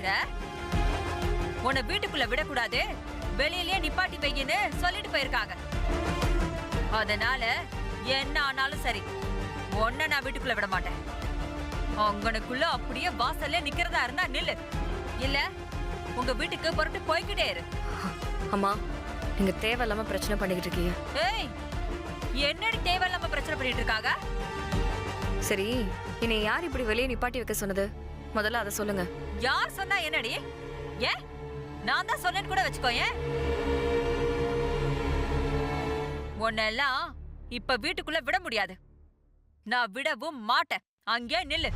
பேசுற? உன்னை வீட்டுக்குள்ள விடக்கூடாது, வெளியிலேயே நிப்பாட்டி வைங்கன்னு சொல்லிட்டு போயிருக்காங்க. அதனால என்ன ஆனாலும் சரி, உன்னை நான் வீட்டுக்குள்ள விட மாட்டேன். அங்கனுக்குள்ள அப்படியே வாசல்ல நிக்கிறதா இருந்தா நில்லு, இல்ல உங்க வீட்டுக்கு புறப்பட்டு போய்கிட்டே இரு. அம்மா, நீங்க தேவையில்லாம பிரச்சனை பண்ணிக்கிட்டு இருக்கீங்க. ஏய், என்னடி தேவையில்லாம பிரச்சனை பண்ணிட்டு இருக்காங்க? சரி, என்னை யார் இப்படி வெளியே நிப்பாட்டி வைக்க சொன்னது? முதல்ல அதை சொல்லுங்க. யார் சொன்னா என்னடி? ஏன் நான் தான் சொன்னேன்னு கூட வச்சுக்கோயேன். உன்னெல்லாம் இப்ப வீட்டுக்குள்ள விட முடியாது. நான் விடவும் மாட்டேன். அங்கே நில்லு.